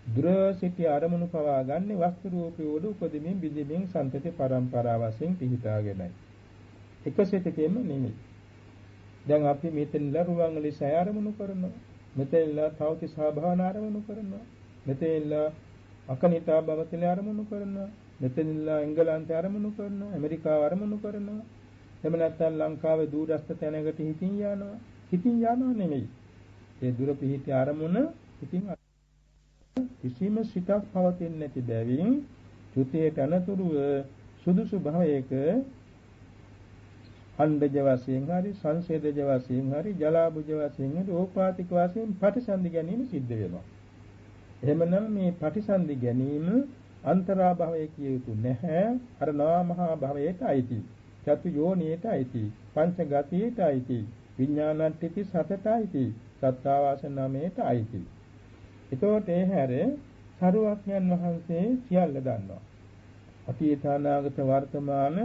දුර සිටි අරමුණු පවා ගන්නේ වස්තු රූපී උඩ උපදිමින් බිඳිමින් සම්පති පරම්පරාව වශයෙන් පිහිටාගෙනයි. එක සිතකෙම නෙමෙයි. දැන් අපි මෙතනලා රුවන්වැලි සය අරමුණු කරනවා. මෙතනලා තවතිසා භාවනා අරමුණු කරනවා. මෙතනලා අකනිතා භවතල අරමුණු කරනවා. මෙතනලා එංගලන්තය අරමුණු කරනවා. ඇමරිකාව අරමුණු කරනවා. එහෙම නැත්නම් ලංකාවේ දුරස්ත තැනකට හිතින් යනවා. හිතින් යනවා නෙමෙයි. ඒ දුර පිහිටි අරමුණ හිතින් කිසිම සිතක් පවතින්නේ නැති බැවින් චුතියට අනතුරුව සුදුසු භවයක අණ්ඩජ වශයෙන් හරි සංසේදජ වශයෙන් හරි ජලාභුජ වශයෙන් හරි ඕපාතික වශයෙන් ප්‍රතිසන්දි ගැනීම සිද්ධ වෙනවා. එහෙමනම් මේ ප්‍රතිසන්දි ගැනීම අන්තරා භවයේ කිය යුතු නැහැ. අර නාමහා භවයට අයිති. චතු යෝනියට අයිති. පංච ගතියට අයිති. විඥානට්ඨිති සතට අයිති. සත්තාවාස නාමයට අයිති. එතකොට ඒ හැර සරුවක්ඥන් වහන්සේ සියල්ල දන්නවා. අතීත අනාගත වර්තමාන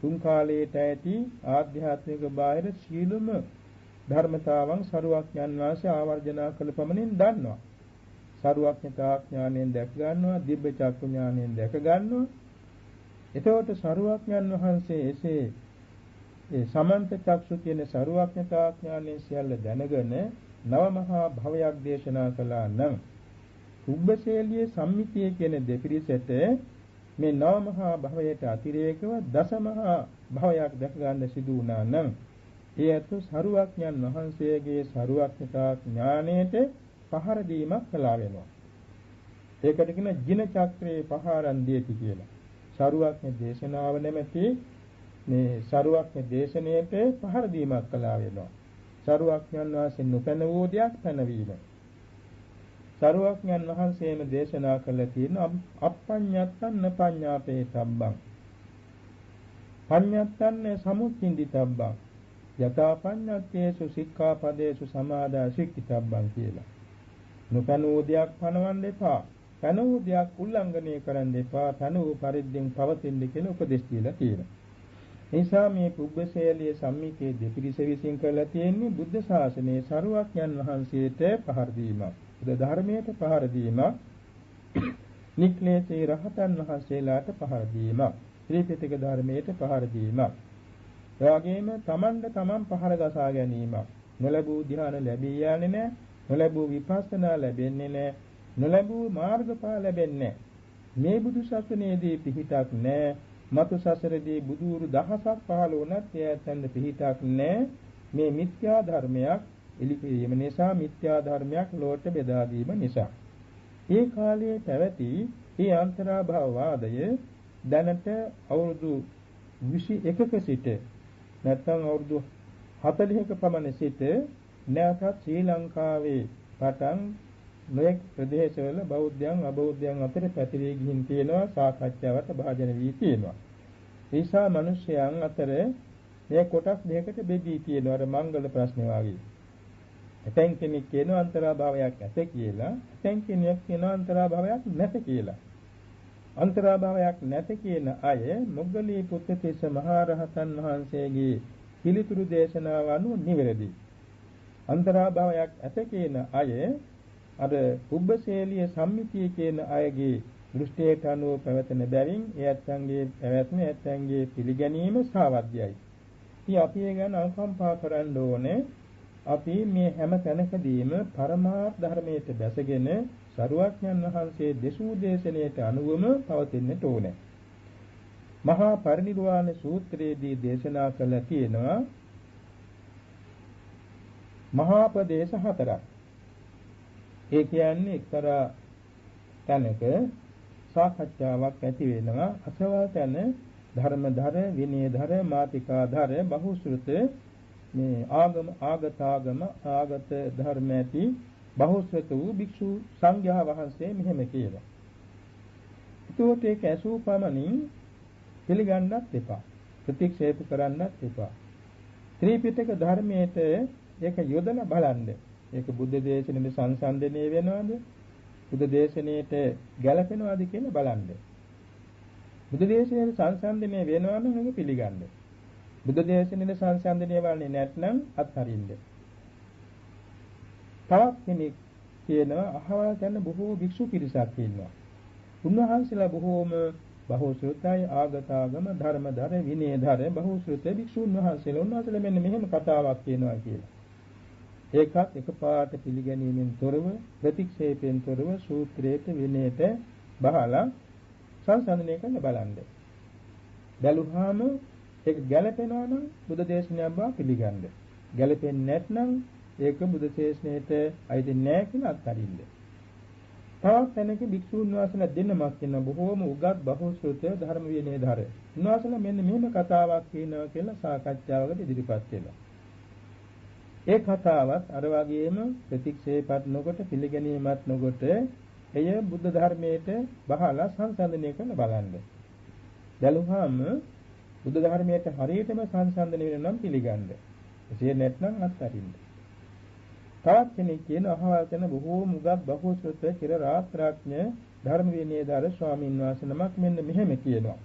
තුන් කාලයට ඇති ආධ්‍යාත්මික බාහිර සීලම ධර්මතාවන් සරුවක්ඥන් වහන්සේ ආවර්ජනා කළ පමණින් දන්නවා. සරුවක්ඥතා ඥාණයෙන් දැක ගන්නවා, දිබ්බ චක්කු ඥාණයෙන් දැක ගන්නවා. එතකොට සරුවක්ඥන් වහන්සේ එසේ ඒ සමන්ත චක්සු කියන සරුවක්ඥතා ඥාණයෙන් සියල්ල දැනගෙන නව මහා භවයක් දේශනා කළා නම් කුබ්බශේලියේ සම්මිතිය කියන දෙපිරිසට මේ නව මහා භවයට අතිරේකව දස මහා භවයක් දැක ගන්න සිදු වුණා නම් ඒ අතු සරුවක්ඥන් වහන්සේගේ සරුවක්ඥතා ඥාණයට පහර දීමක් කළා වෙනවා. ඒකට කියන ජින චක්‍රේ පහරන් දීති කියලා. සරුවක්ඥ දේශනාව නැමැති මේ සරුවක්ඥ දේශනාවට පහර දීමක් කළා වෙනවා. සරුවක්ඥන් වහන්සේ නොපැන වූ දෙයක් පැනවීම. සරුවක්ඥන් වහන්සේම දේශනා කළ තියෙන අප්පඤ්ඤත්තන්න පඤ්ඤාපේ තබ්බං. පඤ්ඤත්තන්න සමුච්චින්දිතබ්බං. යථා පඤ්ඤත්තේසු සික්ඛාපදේසු සමාදා සික්ඛිතබ්බං කියලා. නොපැන වූ දෙයක් පනවන්න එපා. පැන වූ දෙයක් උල්ලංඝනය කරන්න එපා. පැන වූ පරිද්දෙන් පවතින්න කියලා උපදෙස් දීලා තියෙනවා. නිසා මේ පුබ්බශේලිය සම්මිතයේ දෙපිරිස විසින් කරලා තියෙන්නේ බුද්ධ ශාසනයේ සරුවක්ඥන් වහන්සේට පහර දීමක්. බුද්ධ ධර්මයට පහර දීමක්. නික්ලේශී රහතන් වහන්සේලාට පහර දීමක්. ත්‍රිපිටක ධර්මයට පහර දීමක්. එවැගේම තමන්ට තමන් පහර ගසා ගැනීමක්. නොලැබූ ධ්‍යාන ලැබී යන්නේ නැහැ. නොලැබූ විපස්සනා ලැබෙන්නේ නැහැ. නොලැබූ මාර්ගඵල ලැබෙන්නේ නැහැ. මේ බුදු සසුනේදී පිහිටක් නැහැ. මතු සසරදී බුදුරු දහසක් පහළ වුණත් එයයන්ට පිහිටක් නැහැ. මේ මිත්‍යා ධර්මයක් එලිපීම නිසා මිත්‍යා ධර්මයක් ලෝට බෙදා දීම නිසා. ඒ කාලයේ පැවති මේ අන්තරාභව වාදය දැනට අවුරුදු 21ක සිට නැත්නම් අවුරුදු 40ක පමණ සිට නැවතත් ශ්‍රී ලංකාවේ පටන් නොයෙක් ප්‍රදේශවල බෞද්ධයන් අබෞද්ධයන් අතර පැතිරී ගිහින් තියෙනවා, සාකච්ඡාවට භාජන වී තියෙනවා. ඒසා මිනිසයන් අතර මේ කොටස් දෙකකට බෙදී තියෙනවා. අර මංගල ප්‍රශ්න වාගේ. ඇතැම් කෙනෙක් කියනවා අන්තරාභාවයක් ඇත කියලා, ඇතැම් කෙනෙක් කියනවා අන්තරාභාවයක් නැත කියලා. අන්තරාභාවයක් නැත කියන අය මොග්ගලී පුත්තිස්ස මහරහතන් වහන්සේගේ පිළිතුරු දේශනාව අනුව නිවැරදි. අන්තරාභාවයක් ඇත කියන අය අර පුබ්බශේලිය සම්මිතිය කියන අයගේ දෘෂ්ටියට අනුව පැවතෙන බැවින් ඒ ඇත්තන්ගේ පැවැත්ම ඇත්තන්ගේ පිළිගැනීම සාවද්‍යයි. ඉතින් අපි ඒ ගැන අනුකම්පා කරන්න ඕනේ. අපි මේ හැම තැනකදීම පරමාර්ථ ධර්මයට බැසගෙන සරුවක්ඥන් වහන්සේ දෙසූ දේශනාවට අනුවම පවතින්නට ඕනේ. මහා පරිනිර්වාණ සූත්‍රයේදී දේශනා කළ තියෙනවා මහාපදේශ හතරක්. ඒ කියන්නේ එක්තරා තැනක සාකච්ඡාවක් ඇති වෙනවා. අසවල් තැන ධර්මධර, විනයධර, මාතිකාධර, බහුශෘත මේ ආගත ධර්ම ඇති බහුශෘත වූ භික්ෂු සංඝයා වහන්සේ මෙහෙම කියනවා. ඒකට ඒක ඇසූ පමණින් පිළිගන්නත් එපා. ප්‍රතික්ෂේප කරන්නත් එපා. ත්‍රිපිටක ධර්මයේට ඒක යොදලා බලන්න. ඒක බුද්ධ දේශනෙට සංසන්දනය වෙනවද? බුද්ධ දේශනෙට ගැලපෙනවද කියලා බලන්න. බුද්ධ දේශනෙට සංසන්දනය වෙනවා නම් ඒක පිළිගන්න. බුද්ධ දේශනෙට සංසන්දනය වන්නේ නැත්නම් අත්හරින්න. තවත් කෙනෙක් තියෙනවා අහවල් යන බොහෝ භික්ෂු පිරිසක් ඉන්නවා. උන්වහන්සේලා බොහෝම බහුශ්‍රතයි ආගතාගම ධර්මදර විනයදර බහුශ්‍රත භික්ෂුන් වහන්සේලා උන්වහන්සේලා මෙන්න මෙහෙම කතාවක් කියනවා කියලා. ඒකත් එකපාරට පිළිගැනීමෙන් තොරව ප්‍රතික්ෂේපයෙන් තොරව සූත්‍රයට විනයට බහලා සංසන්දනය කරන්න බලන්න. බැලුවාම ඒක ගැළපෙනවා නම් බුද්ධ දේශනාව බව පිළිගන්න. ගැළපෙන්නේ නැත්නම් ඒක බුද්ධ දේශනාවට අයිති නැහැ කියලා අත්හරින්න. තවත් තැනක භික්ෂුන් වහන්සේලා දෙන්නමක් ඉන්න බොහෝම උගත් බහුශ්‍රත ධර්ම විනයදර. උන්වහන්සේලා මෙන්න මෙහෙම කතාවක් කියනවා කියලා සාකච්ඡාවකට ඉදිරිපත් වෙනවා. ඒ කතාවත් අර වගේම ප්‍රතික්ෂේපත් නොකොට පිළිගැනීමත් නොකොට එය බුද්ධ ධර්මයට බහලා සංසන්දනය කරන බලන්න. බැලුවාම බුද්ධ ධර්මයට හරියටම සංසන්දනය වෙන නම් පිළිගන්න. එසේ නැත්නම් අත්හරින්න. තවත් කෙනෙක් කියන අහවල් තැන බොහෝ මුගක් බහුශ්‍රත චිර රාත්‍රාඥ ධර්ම විනයදර ස්වාමීන් වහන්සේ නමක් මෙන්න මෙහෙම කියනවා.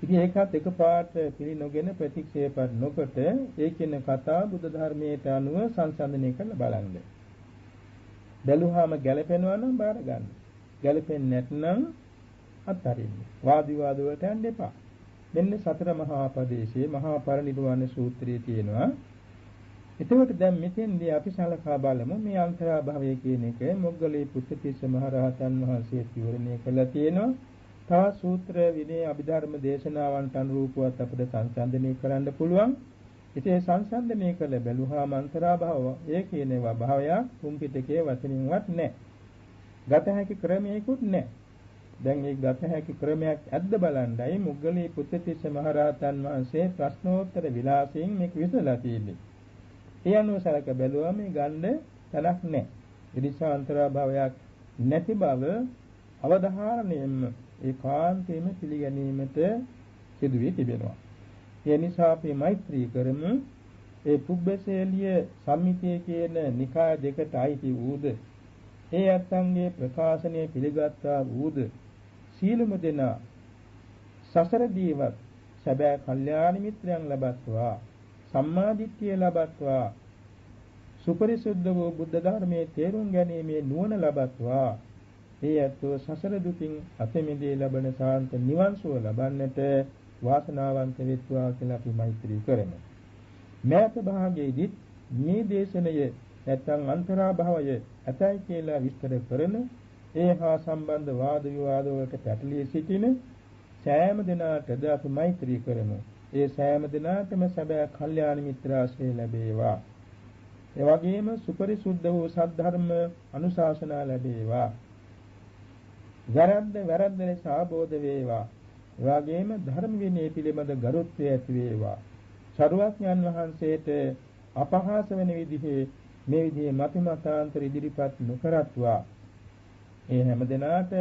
ඉතින් ඒකත් එකපාරට පිළිනොගෙන ප්‍රතික්ෂේපත් නොකොට ඒ කියන කතාව බුද්ධ ධර්මයට අනුව සංසන්දනය කරලා බලන්න. බැලුවාම ගැළපෙනවා නම් බාර ගන්න. ගැළපෙන්නේ නැත්නම් අත්හරින්න. වාද විවාද වලට යන්න එපා. මෙන්න සතර මහා පදේශයේ මහා පරිනිර්වාණ සූත්‍රයේ තියෙනවා. එතකොට දැන් මෙතෙන්දී අපි සලකා බලමු මේ අන්තරා භවය කියන එක මොග්ගලී පුත්තිස්ස මහ රහතන් වහන්සේ විවරණය කළා තියෙනවා. තවත් සූත්‍ර විනය අභිධර්ම දේශනාවන්ට අනුරූපවත් අපිට සංසන්දනය කරන්න පුළුවන්. ඉතින් සංසන්දනය කළ බැලුවාම අන්තරා භව ඒ කියනවා භවයක් කුම්පිටකයේ වචනින්වත් නැහැ. ගත හැකි ක්‍රමයකුත් නැහැ. දැන් මේ ගත හැකි ක්‍රමයක් ඇද්ද බලන්නයි මොග්ගලී පුත්තිස්ස මහ රහතන් වහන්සේ ප්‍රශ්නෝත්තර විලාසයෙන් මේක විසඳලා තියෙන්නේ. ඒ අනුව සලක බැලුවා මේ ගන්න තලක් නැහැ. ඒ නිසා අන්තරා භවයක් නැති බව අවධාරණයෙන්ම ඒකාන්තයෙන්ම පිළිගැනීමට සිදු වී තිබෙනවා. ඒ නිසා අපි මෛත්‍රී කරමු. ඒ පුබ්බසේලිය සම්මිතයේ කියන නිකාය දෙකට අයිති වූද ඒ අත්ංගයේ ප්‍රකාශනය පිළිගත්තා වූද සීලම දෙනා සසරදීවත් සැබෑ කල්යාණ මිත්‍රයන් ලබත්වා සම්මාදිට්ඨිය ලබත්වා සුපරිසුද්ධ වූ බුද්ධ ධර්මයේ තේරුම් ගැනීමේ නුවණ ලබත්වා ඒ ඇත්තෝ සසර දුකින් අත මිදී ලබන සාන්ත නිවන් සුව ලබන්නට වාසනාවන්ත වෙත්වා කියලා අපි මෛත්‍රී කරමු. මෑත භාගයේදී මේ දේශනය නැත්නම් අන්තරා භවය ඇතයි කියලා විස්තර කරන ඒ හා සම්බන්ධ වාද විවාද වලට පැටලී සිටින සෑම දිනාටද අපි මෛත්‍රී කරමු. ඒ සෑම දිනාටම සැබෑ කල්යාණ මිත්‍රාශ්‍රය ලැබේවා. ඒ වගේම සුපරිසුද්ධ වූ සද්ධර්ම අනුශාසනා ලැබේවා. වැරද්ද ලෙස ආબોධ වේවා. ඒ වගේම ධර්ම විනය පිළිබඳ ගරුත්වය ඇති වේවා. සරුවඥන් වහන්සේට අපහාස වෙන විදිහේ මේ විදිහේ මතිමතාන්තර ඉදිරිපත් නොකරත්වා. ඒ හැම දිනාට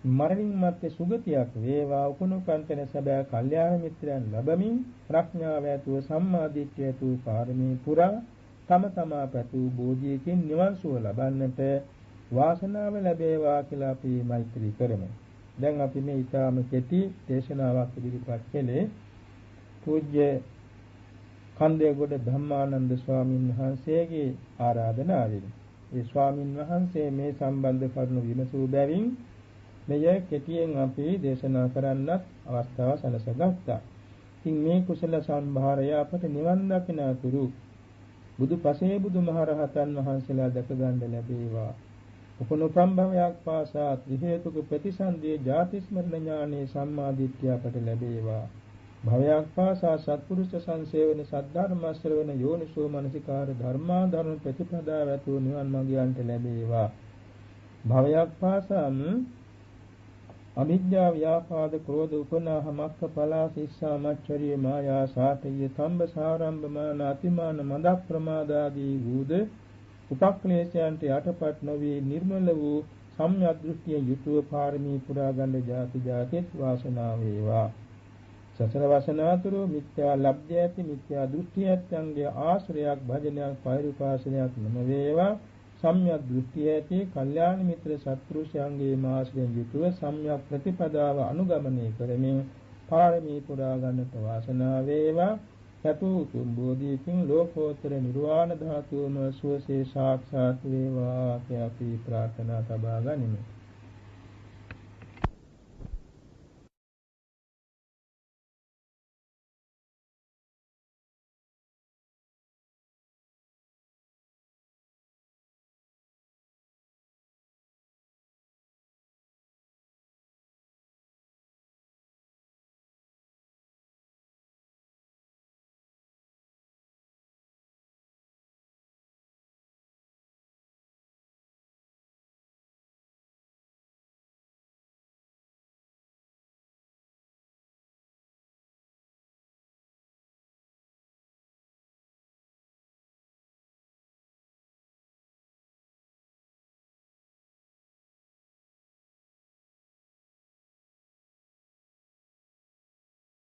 මරණින් මත්තේ සුගතියක් වේවා. උපනුපන්තන සැබෑ කල්යාණ මිත්‍රයන් ලැබමින් ප්‍රඥාව ඇතුව සම්මා දිට්ඨිය ඇතුව පාරමී පුරා තම තමා පැතු බෝධියකින් නිවන් සුව ලබන්නට වාසනාව ලැබේවා කියලා අපි මෛත්‍රී කරමු. දැන් අපි මේ ඊටාම කෙටි දේශනාවක් ඉදිරිපත් කළේ පූජ්‍ය කන්දේගොඩ ධම්මානන්ද ස්වාමීන් වහන්සේගේ ආරාධනාවෙන්. ඒ ස්වාමීන් වහන්සේ මේ සම්බන්ධ කරුණු විමසූ බැවින් මෙය කෙටියෙන් අපි දේශනා කරන්නත් අවස්ථාව සැලසගත්තා. ඉතින් මේ කුසල සම්භාරය අපට නිවන් දකින තුරු බුදුපසේ බුදුමහරහතන් වහන්සේලා දැක ගන්න ලැබේවා. උපනුපම් භවයක් පාසා ත්‍රි හේතුක ප්‍රතිසන්දියේ ජාති ස්මරණ ඥානේ සම්මාදිට්ඨිය අපට ලැබේවා. භවයක් පාසා සත්පුරුෂ සංසේවන සද්ධර්ම ශ්‍රවණ යෝනිසෝ මනසිකාර ධර්මා ධර්ම ප්‍රතිපදාව ඇතුළු නිවන් මඟ යන්ට ලැබේවා. භවයක් පාසාම අවිද්‍යාව ව්‍යාපාද ක්‍රෝධ උපනාහ මක්ඛ පලා සිස්සා මච්චරිය මායා සාතය තම්බ සාරම්භමාන අතිමාන මද ප්‍රමාදාදී වූද උපක්ලේශයන්ට යටපත් නොවී නිර්මල වූ සම්‍යක් දෘෂ්ටිය යුතුව පාරමී පුරා ගන්න ජාති ජාතිත් වාසනාව වේවා. සසර වසනාතුරු මිත්‍යා ලබ්ධය ඇති මිත්‍යා දෘෂ්ටියත්යන්ගේ ආශ්‍රයයක් භජනයක් පෛරුපාසනයක් නම වේවා. සම්‍යක් දෘෂ්ටිය ඇති කල්යාණ මිත්‍ර සත්පුරුෂයන්ගේ ආශ්‍රයෙන් යුතුව සම්‍යක් ප්‍රතිපදාව අනුගමනය කරමින් පාරමී පුරා ගන්නට වාසනාව වේවා. සතු උතුම් බෝධියකින් ලෝකෝත්තර නිර්වාණ ධාතුවම සුවසේ සාක්ෂාත් වේවා කියලා අපි ප්‍රාර්ථනා තබා ගනිමු.